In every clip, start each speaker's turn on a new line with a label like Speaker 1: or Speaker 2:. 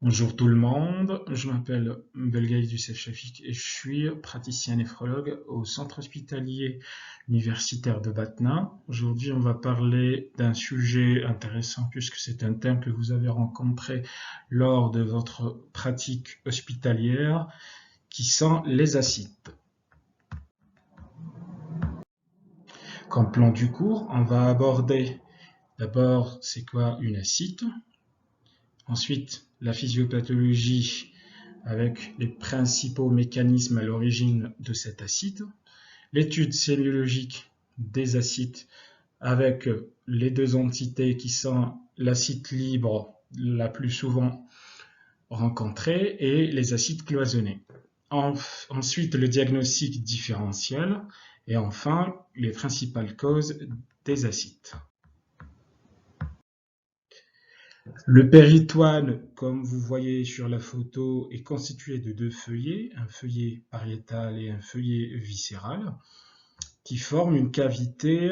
Speaker 1: Bonjour tout le monde, je m'appelle Belgaïs Youssef Chafik et je suis praticien néphrologue au centre hospitalier universitaire de Batna. Aujourd'hui, on va parler d'un sujet intéressant puisque c'est un thème que vous avez rencontré lors de votre pratique hospitalière qui sont les acides. Comme plan du cours, on va aborder d'abord c'est quoi une acide, ensuite la physiopathologie avec les principaux mécanismes à l'origine de cet acide, l'étude cellulologique des acides avec les deux entités qui sont l'acide libre la plus souvent rencontré et les acides cloisonnés. Ensuite, le diagnostic différentiel et enfin les principales causes des acides. Le péritoine, comme vous voyez sur la photo, est constitué de deux feuillets, un feuillet pariétal et un feuillet viscéral, qui forment une cavité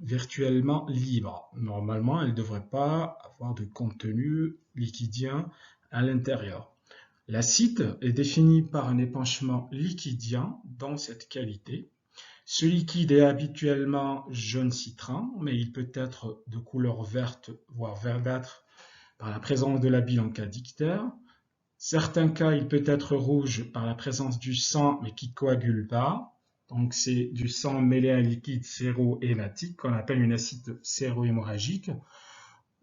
Speaker 1: virtuellement libre. Normalement, elle ne devrait pas avoir de contenu liquidien à l'intérieur. L'acide est défini par un épanchement liquidien dans cette cavité. Ce liquide est habituellement jaune citrin, mais il peut être de couleur verte, voire verdâtre, par la présence de la bile en cas d'ictère. Certains cas, il peut être rouge par la présence du sang, mais qui ne coagule pas. Donc, c'est du sang mêlé à un liquide séro-hématique qu'on appelle une acide séro-hémorragique.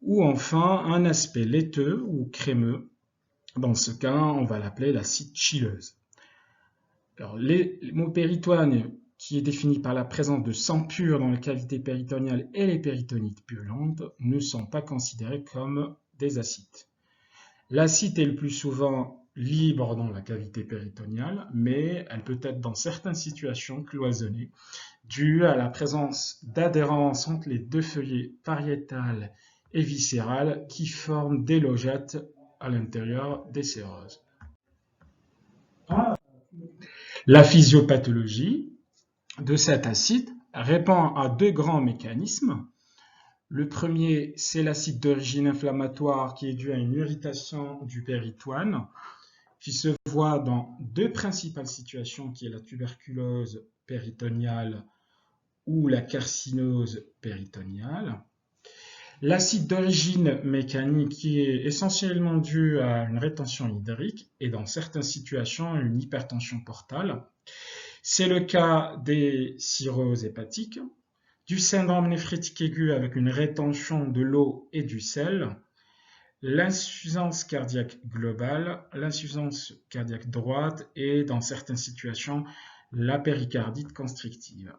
Speaker 1: Ou enfin, un aspect laiteux ou crémeux. Dans ce cas, on va l'appeler l'acide chileuse. Alors, l'hémopéritoine, qui est défini par la présence de sang pur dans la cavité péritoniale et les péritonites purulentes, ne sont pas considérés comme des acides. L'acide est le plus souvent libre dans la cavité péritoniale, mais elle peut être dans certaines situations cloisonnée, due à la présence d'adhérence entre les deux feuillets pariétal et viscéral qui forment des logettes à l'intérieur des séreuses. La physiopathologie de cet acide répond à deux grands mécanismes. Le premier, c'est l'acide d'origine inflammatoire qui est dû à une irritation du péritoine, qui se voit dans deux principales situations, qui est la tuberculose péritoniale ou la carcinose péritoniale. L'acide d'origine mécanique qui est essentiellement dû à une rétention hydrique et dans certaines situations une hypertension portale. C'est le cas des cirrhoses hépatiques, du syndrome néphritique aigu avec une rétention de l'eau et du sel, l'insuffisance cardiaque globale, l'insuffisance cardiaque droite et, dans certaines situations, la péricardite constrictive.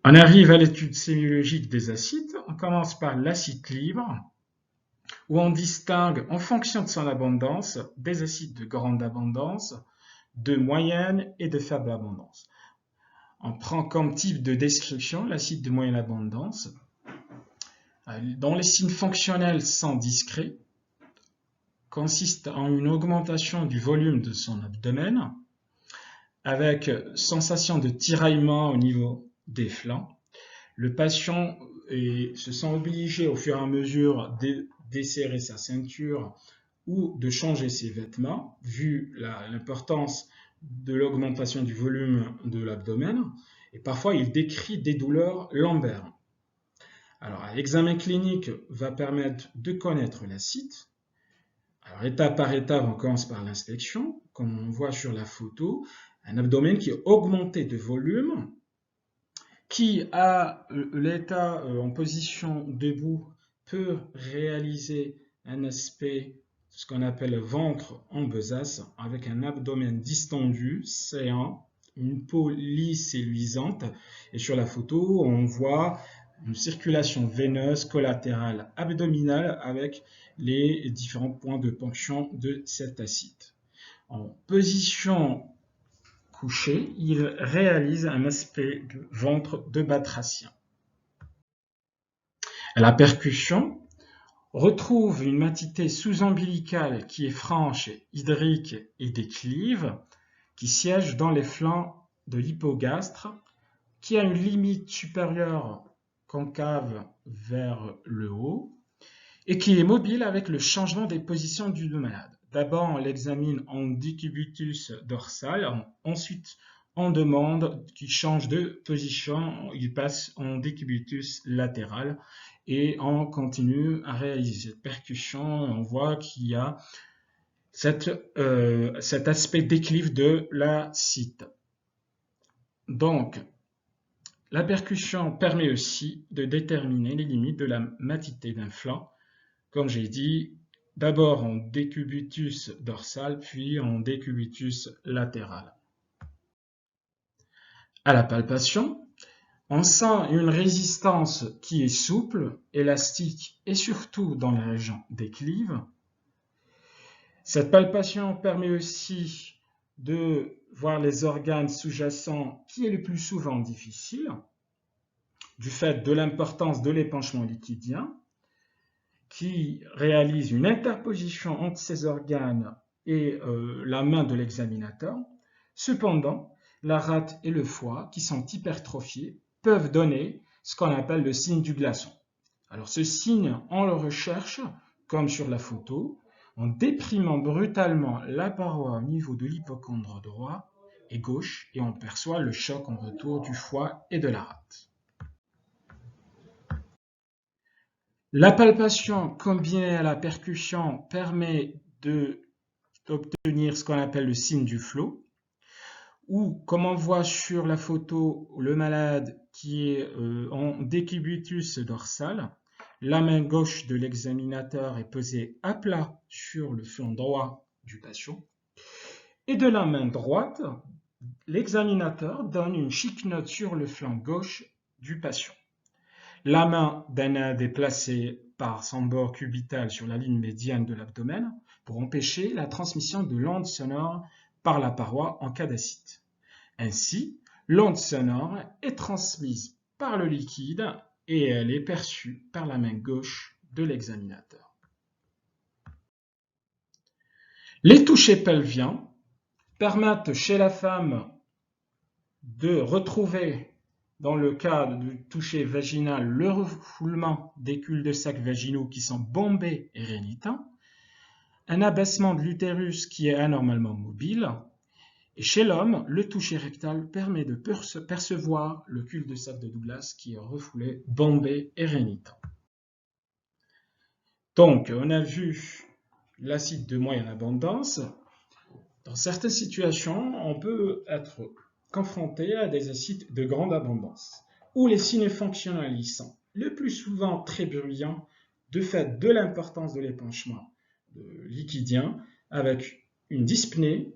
Speaker 1: On arrive à l'étude sémiologique des acides. On commence par l'acide libre, où on distingue, en fonction de son abondance, des acides de grande abondance, de moyenne et de faible abondance. On prend comme type de description l'acide de moyenne abondance, dont les signes fonctionnels sont discrets, consiste en une augmentation du volume de son abdomen, avec sensation de tiraillement au niveau des flancs. Le patient se sent obligé au fur et à mesure de desserrer sa ceinture ou de changer ses vêtements, vu l'importance de l'augmentation du volume de l'abdomen, et parfois il décrit des douleurs lombaires. Alors, l'examen clinique va permettre de connaître l'acide. Alors, étape par étape, on commence par l'inspection. Comme on voit sur la photo, un abdomen qui est augmenté de volume, qui à l'état en position debout peut réaliser un aspect, ce qu'on appelle ventre en besace, avec un abdomen distendu, saillant, une peau lisse et luisante. Et sur la photo, on voit une circulation veineuse collatérale abdominale avec les différents points de ponction de cet acide. En position couché, il réalise un aspect de ventre de batracien. La percussion retrouve une matité sous-ombilicale qui est franche, hydrique et déclive, qui siège dans les flancs de l'hypogastre, qui a une limite supérieure concave vers le haut, et qui est mobile avec le changement des positions du malade. D'abord, on l'examine en décubitus dorsal, ensuite on demande qu'il change de position, il passe en décubitus latéral et on continue à réaliser cette percussion. On voit qu'il y a cet aspect déclive de la cite. Donc, la percussion permet aussi de déterminer les limites de la matité d'un flanc, comme j'ai dit, d'abord en décubitus dorsal, puis en décubitus latéral. À la palpation, on sent une résistance qui est souple, élastique et surtout dans la région déclive. Cette palpation permet aussi de voir les organes sous-jacents qui est le plus souvent difficile, du fait de l'importance de l'épanchement liquidien, qui réalise une interposition entre ces organes et la main de l'examinateur. Cependant, la rate et le foie, qui sont hypertrophiés, peuvent donner ce qu'on appelle le signe du glaçon. Alors ce signe, on le recherche, comme sur la photo, en déprimant brutalement la paroi au niveau de l'hypocondre droit et gauche, et on perçoit le choc en retour du foie et de la rate. La palpation combinée à la percussion permet d'obtenir ce qu'on appelle le signe du flot, ou comme on voit sur la photo, le malade qui est en décubitus dorsal, la main gauche de l'examinateur est posée à plat sur le flanc droit du patient, et de la main droite, l'examinateur donne une chic note sur le flanc gauche du patient. La main d'un aide est placée par son bord cubital sur la ligne médiane de l'abdomen pour empêcher la transmission de l'onde sonore par la paroi en cas d'acide. Ainsi, l'onde sonore est transmise par le liquide et elle est perçue par la main gauche de l'examinateur. Les touchés pelviens permettent chez la femme de retrouver, dans le cas du toucher vaginal, le refoulement des cul-de-sac vaginaux qui sont bombés et rénitents, un abaissement de l'utérus qui est anormalement mobile, et chez l'homme, le toucher rectal permet de percevoir le cul-de-sac de Douglas qui est refoulé, bombé et rénitant. Donc, on a vu l'acide de moyenne abondance. Dans certaines situations, on peut être confronté à des acides de grande abondance, où les signes fonctionnels sont le plus souvent très bruyants de fait de l'importance de l'épanchement liquidien, avec une dyspnée,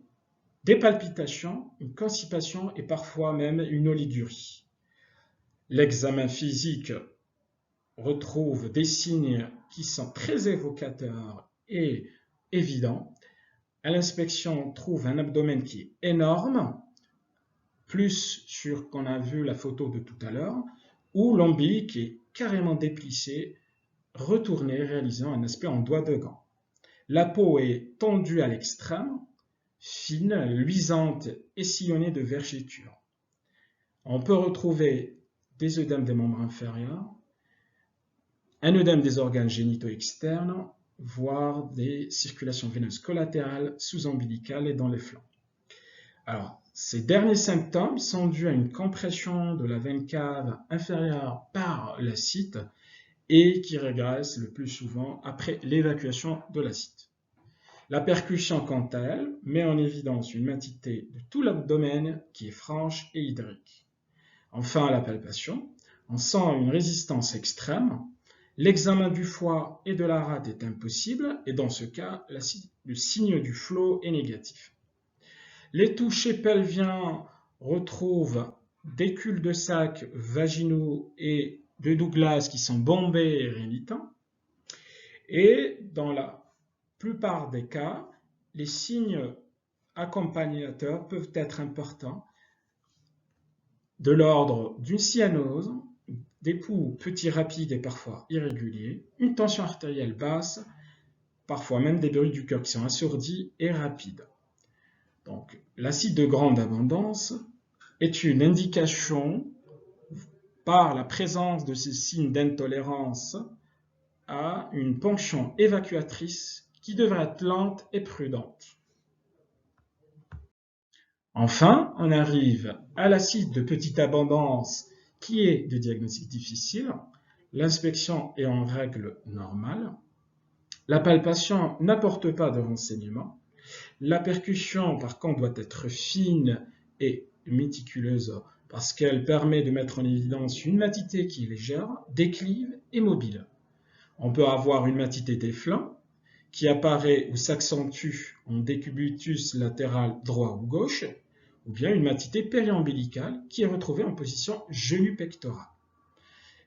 Speaker 1: des palpitations, une constipation et parfois même une oligurie. L'examen physique retrouve des signes qui sont très évocateurs et évidents. À l'inspection, on trouve un abdomen qui est énorme, plus sur qu'on a vu la photo de tout à l'heure, où l'ombilic est carrément déplissé, retourné, réalisant un aspect en doigt de gant. La peau est tendue à l'extrême, fine, luisante et sillonnée de vergetures. On peut retrouver des œdèmes des membres inférieurs, un œdème des organes génitaux externes, voire des circulations veineuses collatérales, sous-ombilicales et dans les flancs. Alors, ces derniers symptômes sont dus à une compression de la veine cave inférieure par l'acide et qui régresse le plus souvent après l'évacuation de l'acide. La percussion, quant à elle, met en évidence une matité de tout l'abdomen qui est franche et hydrique. Enfin, à la palpation, on sent une résistance extrême. L'examen du foie et de la rate est impossible et dans ce cas, le signe du flot est négatif. Les touchés pelviens retrouvent des cul-de-sac vaginaux et de Douglas qui sont bombés et rénitants. Et dans la plupart des cas, les signes accompagnateurs peuvent être importants, de l'ordre d'une cyanose, des pouls petits rapides et parfois irréguliers, une tension artérielle basse, parfois même des bruits du cœur qui sont assourdis et rapides. Donc, l'acide de grande abondance est une indication par la présence de ces signes d'intolérance à une ponction évacuatrice qui devrait être lente et prudente. Enfin, on arrive à l'acide de petite abondance qui est de diagnostic difficile. L'inspection est en règle normale. La palpation n'apporte pas de renseignements. La percussion, par contre, doit être fine et méticuleuse parce qu'elle permet de mettre en évidence une matité qui est légère, déclive et mobile. On peut avoir une matité des flancs qui apparaît ou s'accentue en décubitus latéral droit ou gauche, ou bien une matité périombilicale qui est retrouvée en position genou pectoral.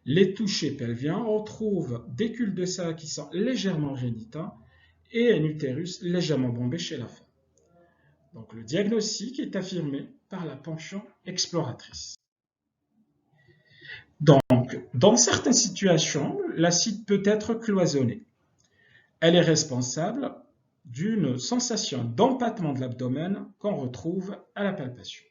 Speaker 1: Les touchés pelviens retrouvent des cul-de-sac qui sont légèrement rénitents et un utérus légèrement bombé chez la femme. Donc le diagnostic est affirmé par la ponction exploratrice. Donc, dans certaines situations, l'acide peut être cloisonné. Elle est responsable d'une sensation d'empattement de l'abdomen qu'on retrouve à la palpation.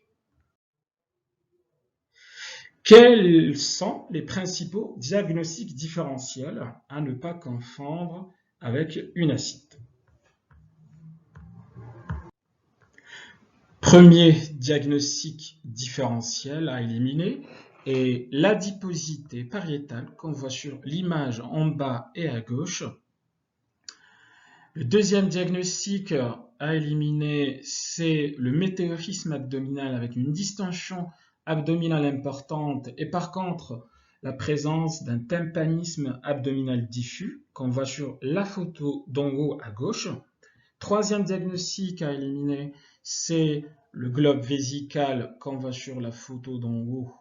Speaker 1: Quels sont les principaux diagnostics différentiels à ne pas confondre avec une acide? Premier diagnostic différentiel à éliminer est l'adiposité pariétale qu'on voit sur l'image en bas et à gauche. Le deuxième diagnostic à éliminer, c'est le météorisme abdominal avec une distension abdominale importante et par contre la présence d'un tympanisme abdominal diffus qu'on voit sur la photo d'en haut à gauche. Troisième diagnostic à éliminer, c'est le globe vésical qu'on voit sur la photo d'en haut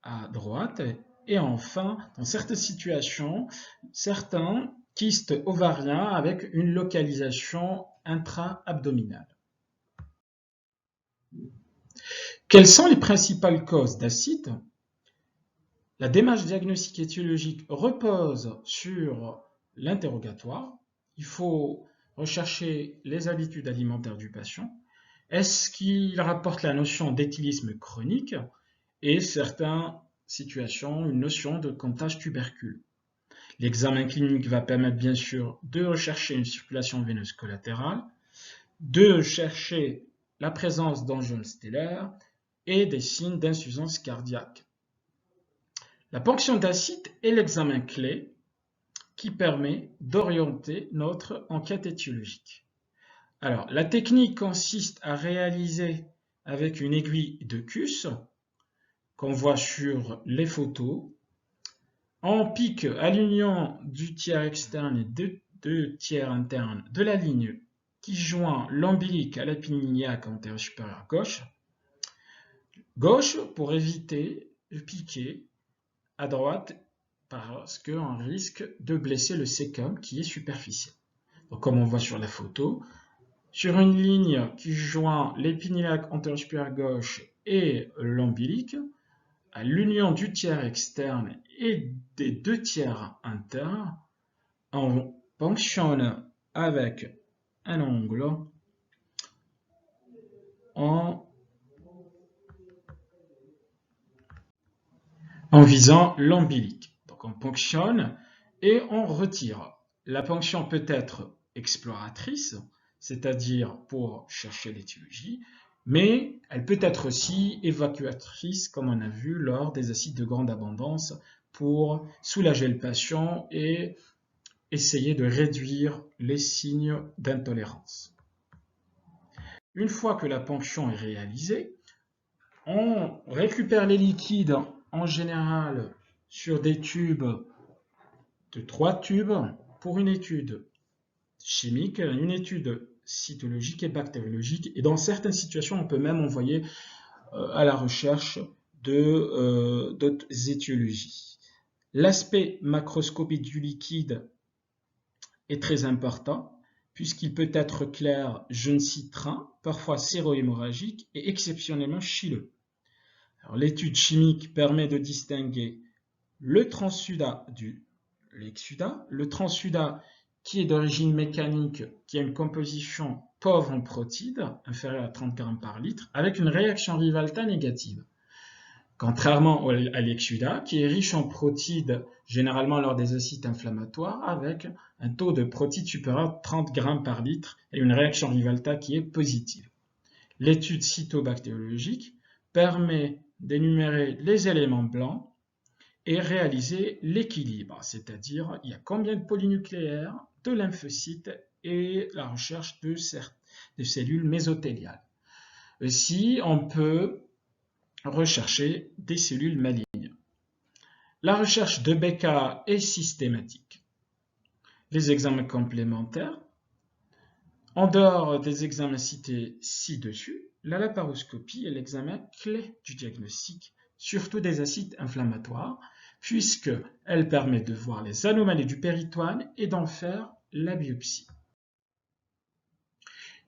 Speaker 1: à droite. Et enfin, dans certaines situations, certains kystes ovariens avec une localisation intra-abdominale. Quelles sont les principales causes d'acide? La démarche diagnostique étiologique repose sur l'interrogatoire. Il faut rechercher les habitudes alimentaires du patient. Est-ce qu'il rapporte la notion d'éthylisme chronique et certaines situations, une notion de comptage tubercule? L'examen clinique va permettre bien sûr de rechercher une circulation veineuse collatérale, de chercher la présence d'angiones stellaires et des signes d'insuffisance cardiaque. La ponction d'acide est l'examen clé qui permet d'orienter notre enquête étiologique. Alors, la technique consiste à réaliser avec une aiguille de CUS qu'on voit sur les photos. On pique à l'union du tiers externe et deux tiers internes de la ligne qui joint l'ombilique à l'épine iliaque antérieure supérieure gauche pour éviter de piquer à droite parce qu'on risque de blesser le cécum qui est superficiel. Donc, comme on voit sur la photo, sur une ligne qui joint l'épine iliaque antérieure supérieure gauche et l'ombilique, à l'union du tiers externe et des deux tiers internes, on ponctionne avec un ongle en visant l'ombilique. Donc on ponctionne et on retire. La ponction peut être exploratrice, c'est-à-dire pour chercher l'étiologie, mais elle peut être aussi évacuatrice, comme on a vu lors des acides de grande abondance, pour soulager le patient et essayer de réduire les signes d'intolérance. Une fois que la ponction est réalisée, on récupère les liquides en général sur des tubes de 3 tubes pour une étude chimique, une étude cytologique et bactériologique. Et dans certaines situations, on peut même envoyer à la recherche d'autres étiologies. L'aspect macroscopique du liquide est très important puisqu'il peut être clair, jaune citrin, parfois séro-hémorragique et exceptionnellement chileux. L'étude chimique permet de distinguer le transsudat du l'exsudat. Le transsudat qui est d'origine mécanique, qui a une composition pauvre en protides, inférieure à 30 grammes par litre, avec une réaction Rivalta négative. contrairement à l'exudat, qui est riche en protides, généralement lors des acides inflammatoires, avec un taux de protides supérieur à 30 grammes par litre et une réaction Rivalta qui est positive. L'étude cytobactériologique permet d'énumérer les éléments blancs et réaliser l'équilibre, c'est-à-dire il y a combien de polynucléaires, de lymphocytes et la recherche de cellules mésothéliales. Aussi, on peut rechercher des cellules malignes. La recherche de BK est systématique. Les examens complémentaires, en dehors des examens cités ci-dessus, la laparoscopie est l'examen clé du diagnostic, surtout des acides inflammatoires, puisqu'elle permet de voir les anomalies du péritoine et d'en faire la biopsie.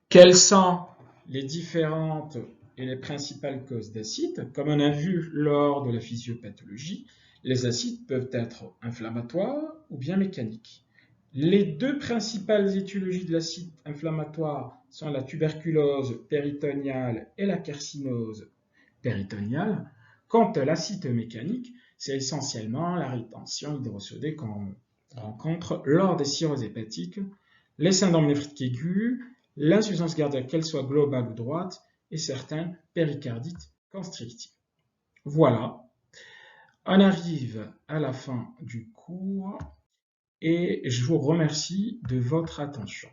Speaker 1: Quelles sont les différentes et les principales causes d'acides? Comme on a vu lors de la physiopathologie, les acides peuvent être inflammatoires ou bien mécaniques. Les deux principales étiologies de l'acide inflammatoire sont la tuberculose péritoniale et la carcinose péritoniale. Quant à l'acide mécanique, c'est essentiellement la rétention hydrosodée qu'on rencontre lors des cirrhoses hépatiques, les syndromes néphriques aigus, l'insuffisance cardiaque, qu'elle soit globale ou droite, et certaines péricardites constrictives. Voilà, on arrive à la fin du cours et je vous remercie de votre attention.